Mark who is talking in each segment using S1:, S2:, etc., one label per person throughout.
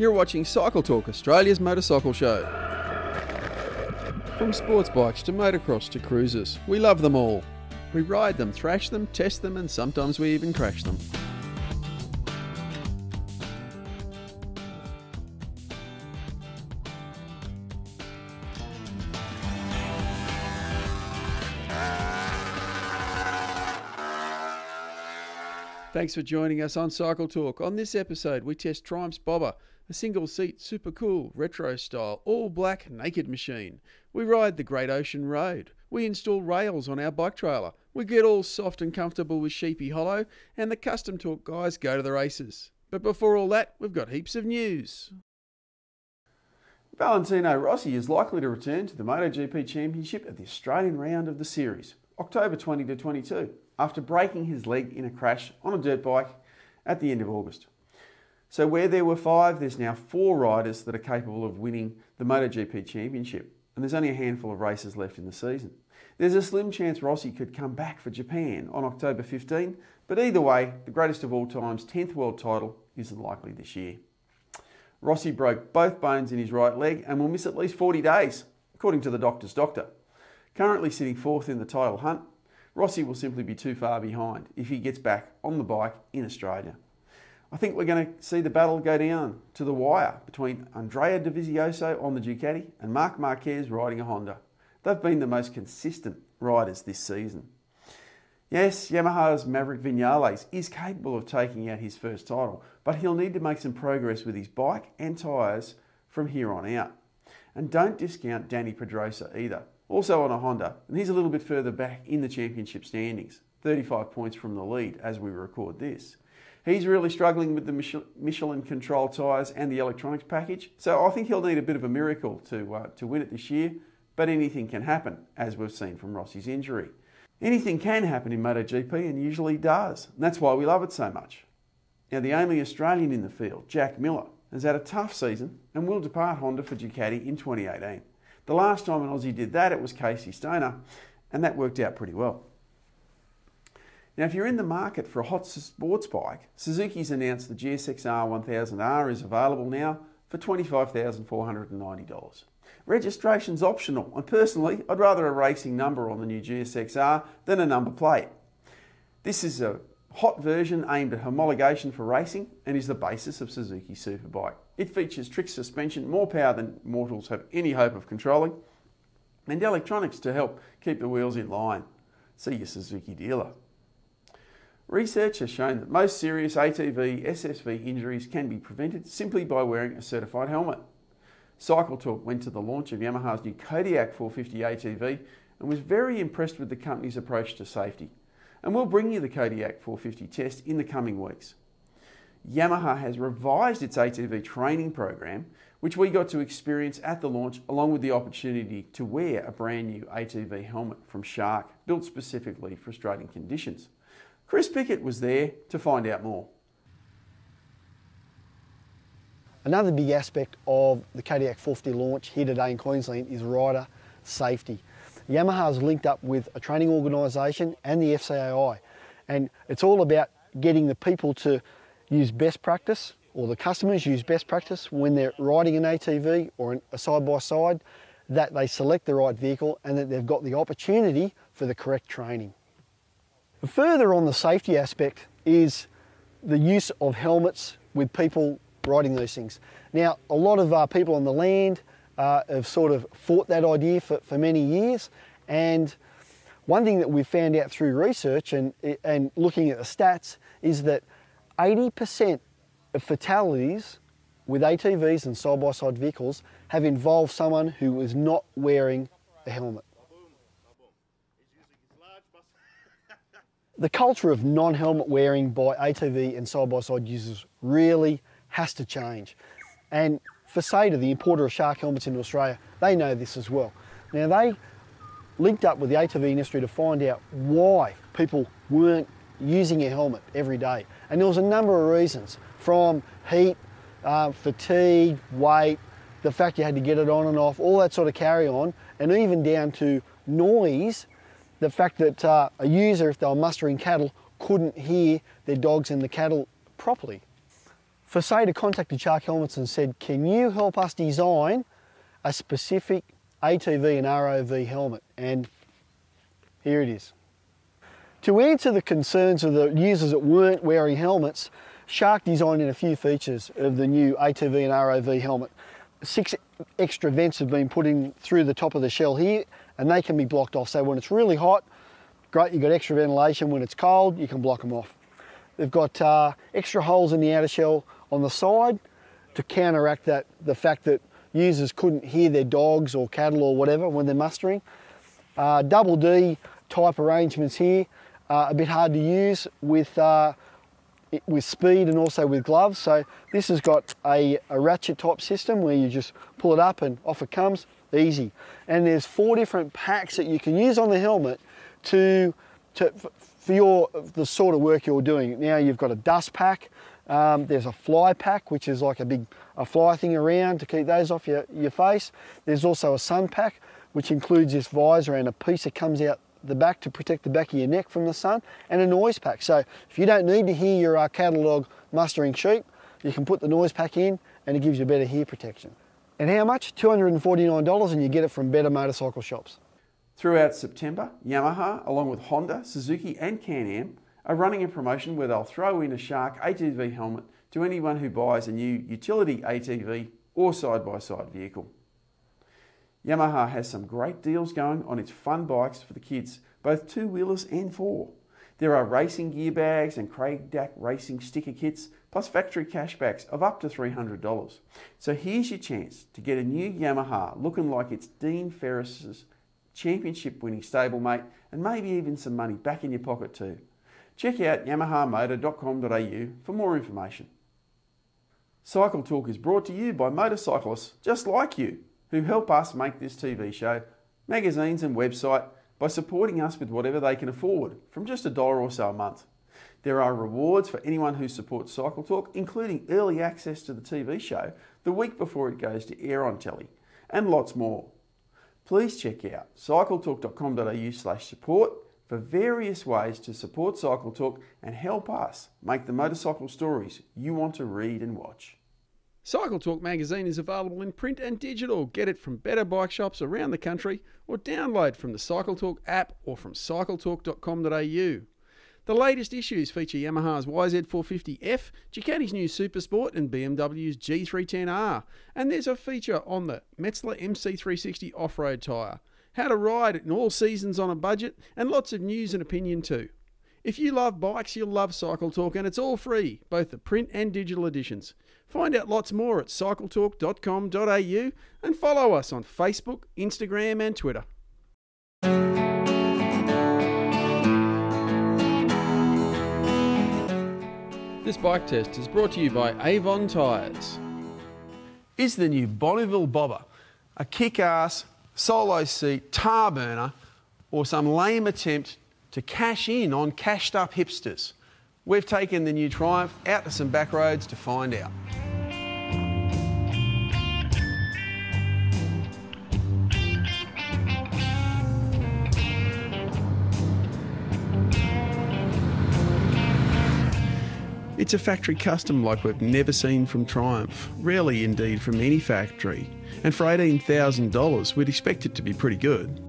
S1: You're watching Cycle Talk, Australia's motorcycle show. From sports bikes to motocross to cruisers, we love them all. We ride them, thrash them, test them, and sometimes we even crash them. Thanks for joining us on Cycle Talk. On this episode, we test Triumph's Bobber, a single-seat, super cool, retro-style, all-black, naked machine. We ride the Great Ocean Road. We install rails on our bike trailer. We get all soft and comfortable with Sheepy Hollow, and the Custom Talk guys go to the races. But before all that, we've got heaps of news. Valentino Rossi is likely to return to the MotoGP Championship at the Australian round of the series, October 20 to 22. After breaking his leg in a crash on a dirt bike at the end of August. So where there were 5, there's now 4 riders that are capable of winning the MotoGP Championship, and there's only a handful of races left in the season. There's a slim chance Rossi could come back for Japan on October 15, but either way, the greatest of all time's 10th world title isn't likely this year. Rossi broke both bones in his right leg and will miss at least 40 days, according to the doctor's doctor. Currently sitting 4th in the title hunt, Rossi will simply be too far behind if he gets back on the bike in Australia. I think we're going to see the battle go down to the wire between Andrea Dovizioso on the Ducati and Marc Marquez riding a Honda. They've been the most consistent riders this season. Yes, Yamaha's Maverick Vinales is capable of taking out his first title, but he'll need to make some progress with his bike and tyres from here on out. And don't discount Danny Pedrosa either. Also on a Honda, and he's a little bit further back in the championship standings, 35 points from the lead as we record this. He's really struggling with the Michelin control tyres and the electronics package, so I think he'll need a bit of a miracle to win it this year, but anything can happen, as we've seen from Rossi's injury. Anything can happen in MotoGP and usually does, and that's why we love it so much. Now the only Australian in the field, Jack Miller, has had a tough season and will depart Honda for Ducati in 2018. The last time an Aussie did that, it was Casey Stoner, and that worked out pretty well. Now, if you're in the market for a hot sports bike, Suzuki's announced the GSXR-1000R is available now for $25,490. Registration's optional, and personally, I'd rather a racing number on the new GSXR than a number plate. This is a hot version aimed at homologation for racing and is the basis of Suzuki's Superbike. It features trick suspension, more power than mortals have any hope of controlling, and electronics to help keep the wheels in line. See your Suzuki dealer. Research has shown that most serious ATV, SSV injuries can be prevented simply by wearing a certified helmet. Cycle Talk went to the launch of Yamaha's new Kodiak 450 ATV and was very impressed with the company's approach to safety. And we'll bring you the Kodiak 450 test in the coming weeks. Yamaha has revised its ATV training program, which we got to experience at the launch, along with the opportunity to wear a brand new ATV helmet from Shark, built specifically for Australian conditions. Chris Pickett was there to find out more.
S2: Another big aspect of the Kodiak 450 launch here today in Queensland is rider safety. Yamaha has linked up with a training organisation and the FCAI, and it's all about getting the people to use best practice, or the customers use best practice when they're riding an ATV or a side-by-side, that they select the right vehicle and that they've got the opportunity for the correct training. Further on the safety aspect is the use of helmets with people riding these things. Now, a lot of people on the land have sort of fought that idea for many years, and one thing that we've found out through research and looking at the stats is that 80% of fatalities with ATVs and side-by-side vehicles have involved someone who is not wearing a helmet. The culture of non-helmet wearing by ATV and side-by-side users really has to change. And for SATA, the importer of Shark helmets into Australia, they know this as well. Now, they linked up with the ATV industry to find out why people weren't using a helmet every day. And there was a number of reasons, from heat, fatigue, weight, the fact you had to get it on and off, all that sort of carry on, and even down to noise, the fact that a user, if they were mustering cattle, couldn't hear their dogs and the cattle properly. for Seda contacted Shark Helmets and said, can you help us design a specific ATV and ROV helmet? And here it is. To answer the concerns of the users that weren't wearing helmets, Shark designed in a few features of the new ATV and ROV helmet. 6 extra vents have been put in through the top of the shell here, and they can be blocked off. So when it's really hot, great, you've got extra ventilation. When it's cold, you can block them off. They've got extra holes in the outer shell on the side to counteract the fact that users couldn't hear their dogs or cattle or whatever when they're mustering. Double D type arrangements here. A bit hard to use with speed and also with gloves. So this has got a ratchet type system where you just pull it up and off it comes, easy. And there's 4 different packs that you can use on the helmet for the sort of work you're doing. Now you've got a dust pack, there's a fly pack, which is like a fly thing around to keep those off your face. There's also a sun pack, which includes this visor and a piece that comes out the back to protect the back of your neck from the sun, and a noise pack. So if you don't need to hear your cattle dog mustering sheep, you can put the noise pack in and it gives you better hear protection. And how much? $249, and you get it from better motorcycle shops.
S1: Throughout September, Yamaha, along with Honda, Suzuki and Can-Am, are running a promotion where they'll throw in a Shark ATV helmet to anyone who buys a new utility ATV or side-by-side vehicle. Yamaha has some great deals going on its fun bikes for the kids, both 2-wheelers and 4. There are racing gear bags and Craig Dack racing sticker kits, plus factory cashbacks of up to $300. So here's your chance to get a new Yamaha looking like it's Dean Ferris's championship-winning stablemate, and maybe even some money back in your pocket too. Check out yamahamotor.com.au for more information. Cycle Talk is brought to you by motorcyclists just like you, who help us make this TV show, magazines and website by supporting us with whatever they can afford, from just $1 or so a month. There are rewards for anyone who supports Cycle Talk, including early access to the TV show the week before it goes to air on telly, and lots more. Please check out cycletalk.com.au/support for various ways to support Cycle Talk and help us make the motorcycle stories you want to read and watch.
S3: Cycle Talk magazine is available in print and digital. Get it from better bike shops around the country, or download from the Cycle Talk app or from cycletalk.com.au. The latest issues feature Yamaha's YZ450F, Ducati's new Supersport and BMW's G310R. And there's a feature on the Metzler MC360 off-road tyre. How to ride in all seasons on a budget, and lots of news and opinion too. If you love bikes, you'll love Cycle Talk, and it's all free, both the print and digital editions. Find out lots more at cycletalk.com.au and follow us on Facebook, Instagram and Twitter. This bike test is brought to you by Avon Tyres.
S1: Is the new Bonneville Bobber a kick-ass, solo seat, tar burner, or some lame attempt to cash in on cashed-up hipsters? We've taken the new Triumph out to some back roads to find out.
S3: It's a factory custom like we've never seen from Triumph, rarely indeed from any factory. And for $18,000, we'd expect it to be pretty good.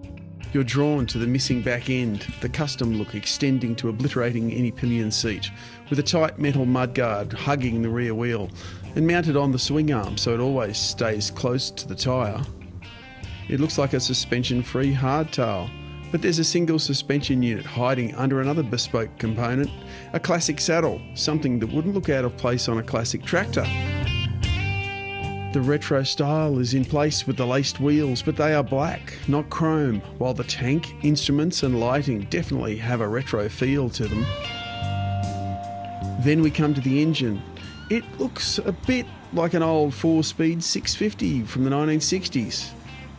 S3: You're drawn to the missing back end, the custom look extending to obliterating any pillion seat, with a tight metal mudguard hugging the rear wheel, and mounted on the swing arm so it always stays close to the tyre. It looks like a suspension-free hardtail, but there's a single suspension unit hiding under another bespoke component, a classic saddle, something that wouldn't look out of place on a classic tractor. The retro style is in place with the laced wheels, but they are black, not chrome, while the tank, instruments and lighting definitely have a retro feel to them. Then we come to the engine. It looks a bit like an old 4-speed 650 from the 1960s.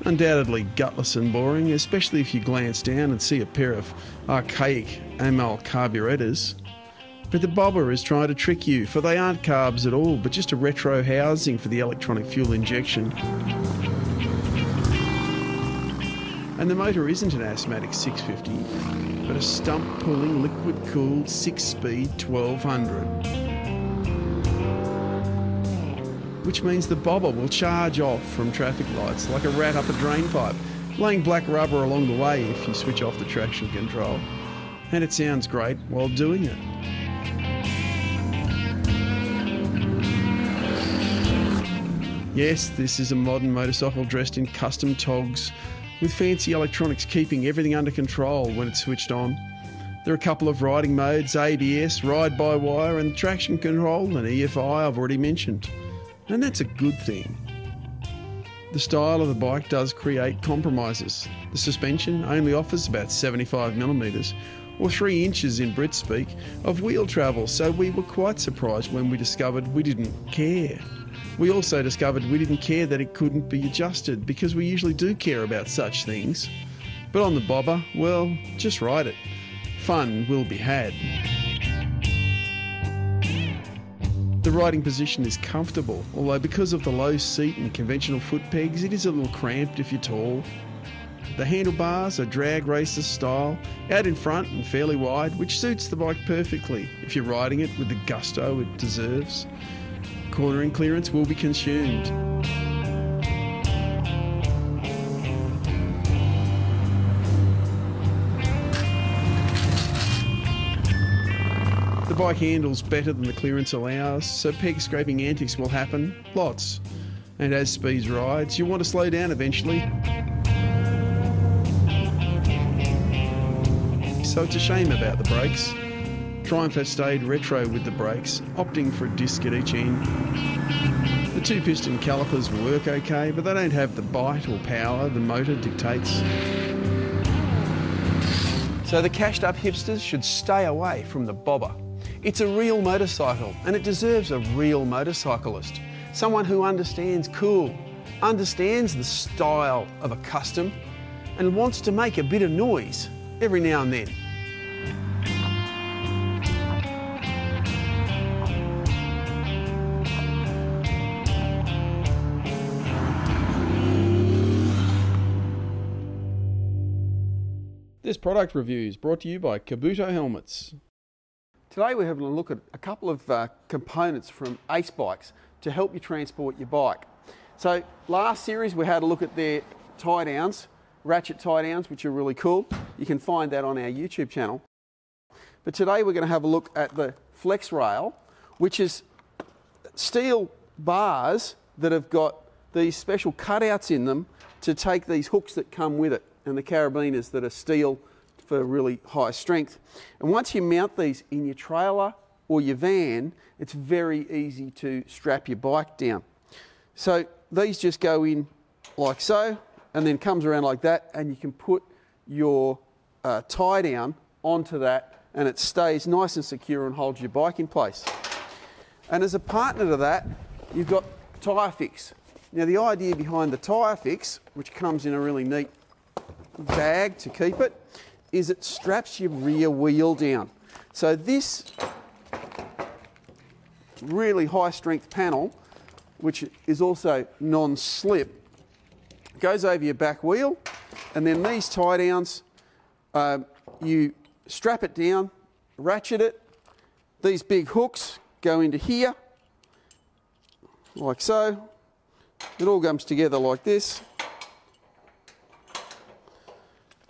S3: Undoubtedly gutless and boring, especially if you glance down and see a pair of archaic Amel carburetors. But the bobber is trying to trick you, for they aren't carbs at all, but just a retro housing for the electronic fuel injection. And the motor isn't an asthmatic 650, but a stump-pulling, liquid-cooled 6-speed 1200. which means the bobber will charge off from traffic lights like a rat up a drain pipe, laying black rubber along the way if you switch off the traction control. And it sounds great while doing it. Yes, this is a modern motorcycle dressed in custom togs, with fancy electronics keeping everything under control when it's switched on. There are a couple of riding modes, ABS, ride-by-wire, and traction control and EFI I've already mentioned. And that's a good thing. The style of the bike does create compromises. The suspension only offers about 75mm, or 3 inches in Brit speak, of wheel travel, so we were quite surprised when we discovered we didn't care. We also discovered we didn't care that it couldn't be adjusted, because we usually do care about such things. But on the bobber, well, just ride it. Fun will be had. The riding position is comfortable, although because of the low seat and conventional foot pegs, it is a little cramped if you're tall. The handlebars are drag racer style, out in front and fairly wide, which suits the bike perfectly if you're riding it with the gusto it deserves. Cornering clearance will be consumed. The bike handles better than the clearance allows, so peg scraping antics will happen, lots. And as speeds rise, you'll want to slow down eventually. So it's a shame about the brakes. Triumph has stayed retro with the brakes, opting for a disc at each end. The 2-piston calipers work okay, but they don't have the bite or power the motor dictates.
S1: So the cashed up hipsters should stay away from the bobber. It's a real motorcycle and it deserves a real motorcyclist. Someone who understands cool, understands the style of a custom and wants to make a bit of noise every now and then.
S3: This product review is brought to you by Kabuto Helmets.
S1: Today we're having a look at a couple of components from Ace Bikes to help you transport your bike. So last series we had a look at their tie downs, ratchet tie downs, which are really cool. You can find that on our YouTube channel. But today we're going to have a look at the flex rail, which is steel bars that have got these special cutouts in them to take these hooks that come with it, and the carabiners that are steel for really high strength. And once you mount these in your trailer or your van, it's very easy to strap your bike down. So these just go in like so, and then comes around like that, and you can put your tie down onto that, and it stays nice and secure and holds your bike in place. And as a partner to that, you've got tyre fix. Now the idea behind the tyre fix, which comes in a really neat bag to keep it, is it straps your rear wheel down. So this really high strength panel, which is also non-slip, goes over your back wheel, and then these tie downs, you strap it down, ratchet it, these big hooks go into here, like so. It all comes together like this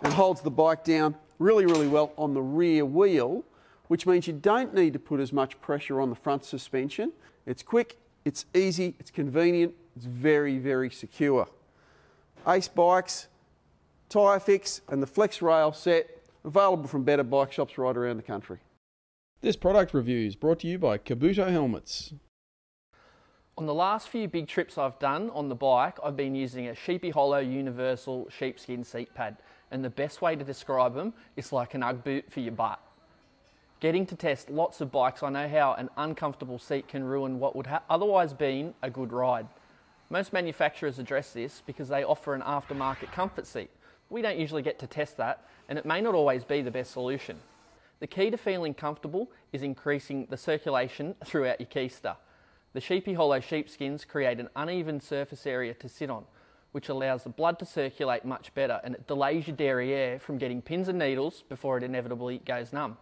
S1: and holds the bike down really, really well on the rear wheel, which means you don't need to put as much pressure on the front suspension. It's quick, it's easy, it's convenient, it's very, very secure. Ace Bikes, tyre fix and the flex rail set, available from better bike shops right around the country.
S3: This product review is brought to you by Kabuto Helmets.
S4: On the last few big trips I've done on the bike, I've been using a Sheepy Hollow Universal Sheepskin seat pad, and the best way to describe them is like an Ugg boot for your butt. Getting to test lots of bikes, I know how an uncomfortable seat can ruin what would otherwise been a good ride. Most manufacturers address this because they offer an aftermarket comfort seat. We don't usually get to test that, and it may not always be the best solution. The key to feeling comfortable is increasing the circulation throughout your keister. The Sheepy Hollow Sheepskins create an uneven surface area to sit on, which allows the blood to circulate much better, and it delays your derriere from getting pins and needles before it inevitably goes numb.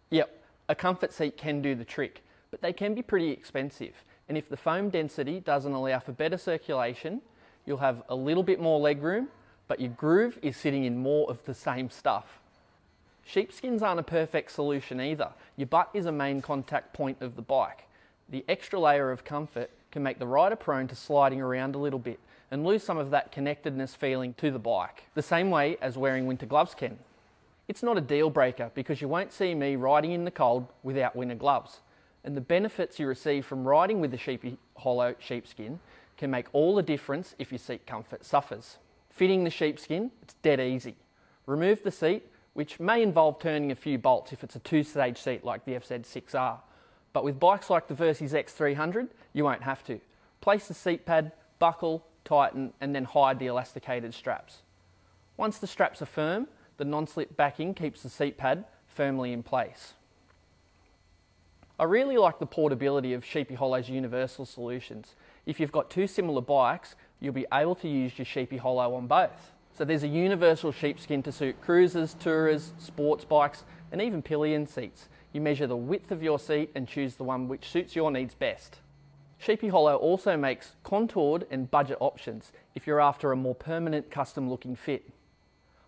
S4: Yep, a comfort seat can do the trick, but they can be pretty expensive. And if the foam density doesn't allow for better circulation, you'll have a little bit more leg room, but your groove is sitting in more of the same stuff. Sheepskins aren't a perfect solution either. Your butt is a main contact point of the bike. The extra layer of comfort can make the rider prone to sliding around a little bit and lose some of that connectedness feeling to the bike, the same way as wearing winter gloves can. It's not a deal breaker because you won't see me riding in the cold without winter gloves, and the benefits you receive from riding with the Sheepy Hollow Sheepskin can make all the difference if your seat comfort suffers. Fitting the sheepskin, it's dead easy. Remove the seat, which may involve turning a few bolts if it's a two-stage seat like the FZ6R. But with bikes like the Versys X300, you won't have to. Place the seat pad, buckle, tighten, and then hide the elasticated straps. Once the straps are firm, the non-slip backing keeps the seat pad firmly in place. I really like the portability of Sheepy Hollow's universal solutions. If you've got two similar bikes, you'll be able to use your Sheepy Hollow on both. So there's a universal sheepskin to suit cruisers, tourers, sports bikes, and even pillion seats. You measure the width of your seat and choose the one which suits your needs best. Sheepy Hollow also makes contoured and budget options if you're after a more permanent custom looking fit.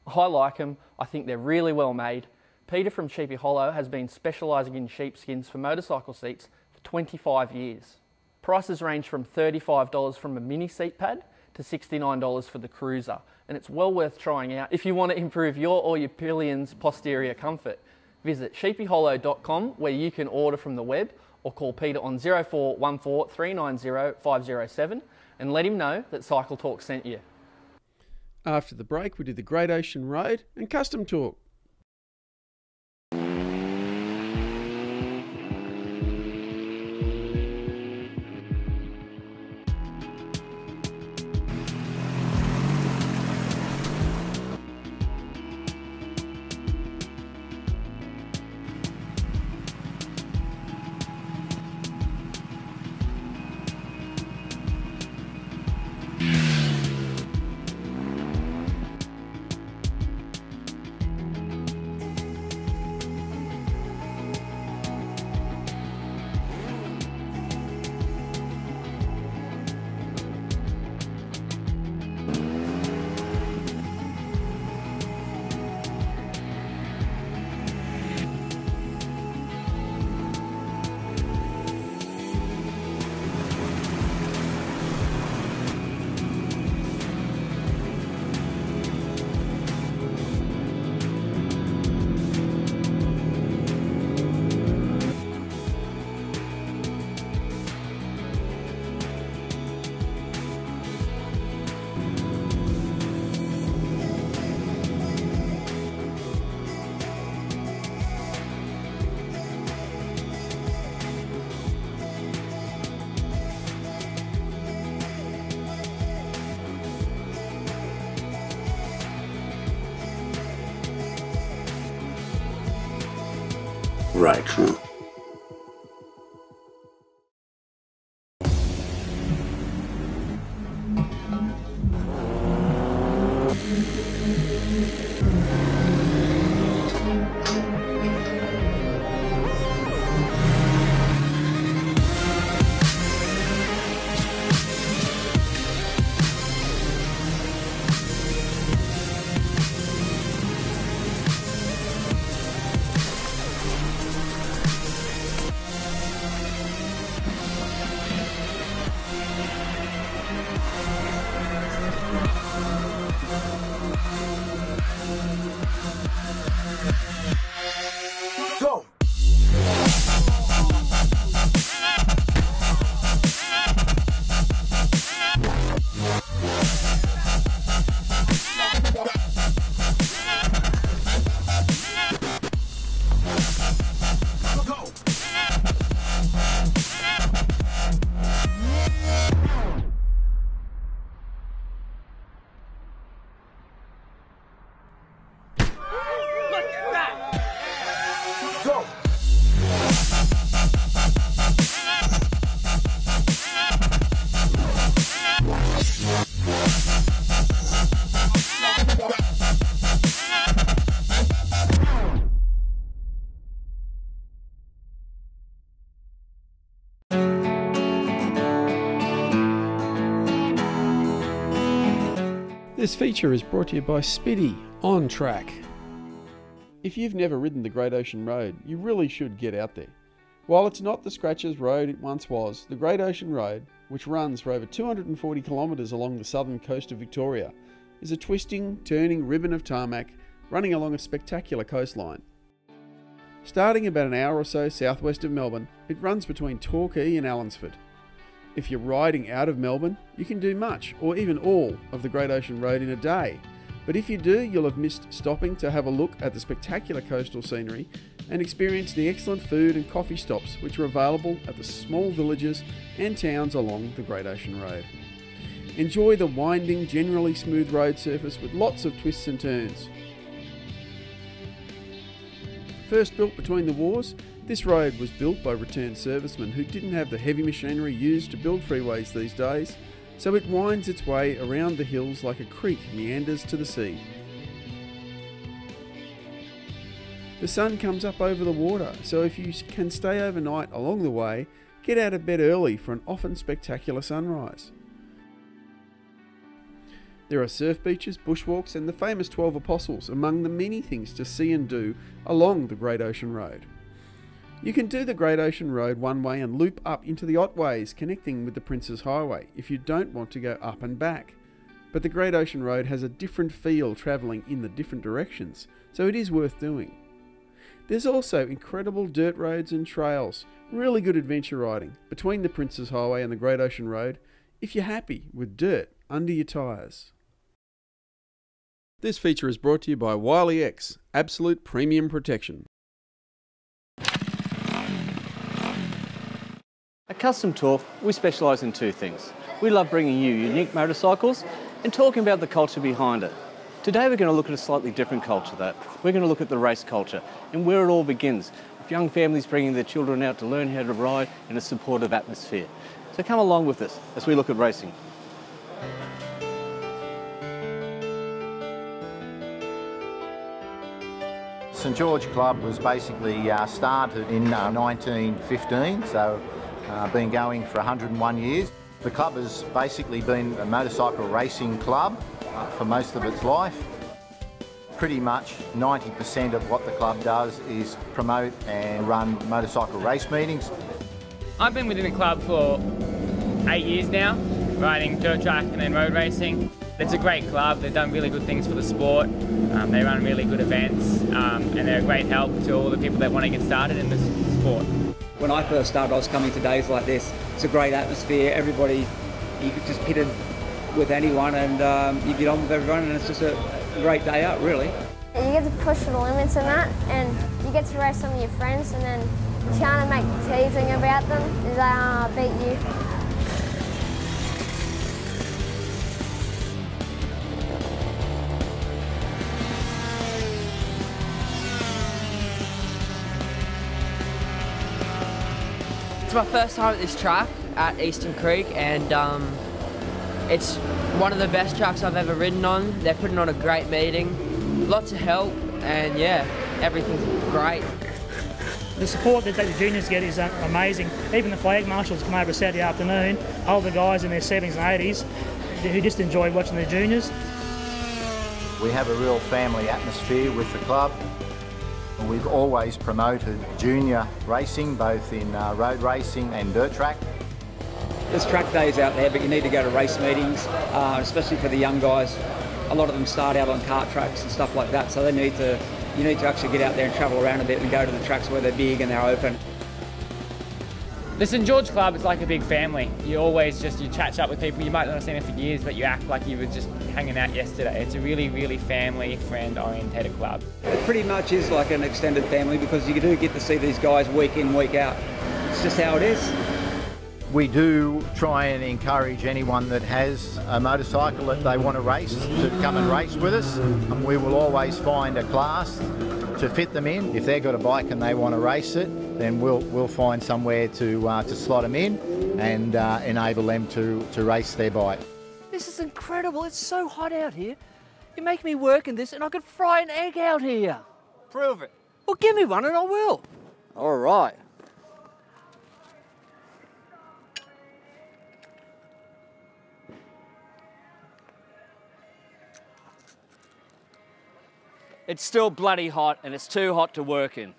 S4: I like them, I think they're really well made. Peter from Sheepy Hollow has been specialising in sheepskins for motorcycle seats for 25 years. Prices range from $35 from a mini seat pad to $69 for the cruiser, and it's well worth trying out if you want to improve your or your pillion's posterior comfort. Visit sheepyhollow.com where you can order from the web or call Peter on 0414 390 507 and let him know that Cycle Talk sent you.
S3: After the break, we did the Great Ocean Road and Custom Talk.
S5: Right, true.
S3: This feature is brought to you by Spitty On Track. If you've never ridden the Great Ocean Road, you really should get out there. While it's not the Scratchers Road it once was, the Great Ocean Road, which runs for over 240 kilometres along the southern coast of Victoria, is a twisting, turning ribbon of tarmac running along a spectacular coastline. Starting about an hour or so southwest of Melbourne, it runs between Torquay and Allansford. If you're riding out of Melbourne, you can do much, or even all, of the Great Ocean Road in a day. But if you do, you'll have missed stopping to have a look at the spectacular coastal scenery and experience the excellent food and coffee stops which are available at the small villages and towns along the Great Ocean Road. Enjoy the winding, generally smooth road surface with lots of twists and turns. First built between the wars, this road was built by returned servicemen who didn't have the heavy machinery used to build freeways these days, so it winds its way around the hills like a creek meanders to the sea. The sun comes up over the water, so if you can stay overnight along the way, get out of bed early for an often spectacular sunrise. There are surf beaches, bushwalks and the famous 12 Apostles among the many things to see and do along the Great Ocean Road. You can do the Great Ocean Road one way and loop up into the Otways connecting with the Prince's Highway if you don't want to go up and back. But the Great Ocean Road has a different feel travelling in the different directions, so it is worth doing. There's also incredible dirt roads and trails, really good adventure riding between the Prince's Highway and the Great Ocean Road if you're happy with dirt under your tyres. This feature is brought to you by Wiley X, absolute premium protection.
S5: At Custom Talk, we specialise in two things. We love bringing you unique motorcycles and talking about the culture behind it. Today we're going to look at a slightly different culture though. We're going to look at the race culture and where it all begins, with young families bringing their children out to learn how to ride in a supportive atmosphere. So come along with us as we look at racing.
S6: St George Club was basically started in 1915, so been going for 101 years. The club has basically been a motorcycle racing club for most of its life. Pretty much 90% of what the club does is promote and run motorcycle race meetings.
S7: I've been within the club for 8 years now, riding dirt track and then road racing. It's a great club, they've done really good things for the sport, they run really good events and they're a great help to all the people that want to get started in this sport.
S8: When I first started, I was coming to days like this. It's a great atmosphere, everybody, you could just pitted with anyone and you get on with everyone and it's just a great day out really.
S9: You get to push the limits and that, and you get to race some of your friends and then trying to make teasing about them is they beat you.
S10: It's my first time at this track at Eastern Creek and it's one of the best tracks I've ever ridden on. They're putting on a great meeting, lots of help and yeah, everything's great.
S11: The support that the juniors get is amazing. Even the flag marshals come over Saturday afternoon, older guys in their 70s and 80s who just enjoy watching the juniors.
S6: We have a real family atmosphere with the club. We've always promoted junior racing, both in road racing and dirt track.
S8: There's track days out there, but you need to go to race meetings, especially for the young guys. A lot of them start out on kart tracks and stuff like that, so you need to actually get out there and travel around a bit and go to the tracks where they're big and they're open.
S7: The St George Club is like a big family. You always you chat up with people, you might not have seen them for years, but you act like you were just hanging out yesterday. It's a really, really family, friend-orientated club.
S8: It pretty much is like an extended family because you do get to see these guys week in, week out. It's just how it is.
S6: We do try and encourage anyone that has a motorcycle that they want to race to come and race with us. And we will always find a class to fit them in. If they've got a bike and they want to race it, then we'll find somewhere to slot them in and enable them to race their bike.
S8: This is incredible. It's so hot out here. You make me work in this and I could fry an egg out here.
S7: Prove it.
S8: Well, give me one and I will. All right.
S5: It's still bloody hot and it's too hot to work in.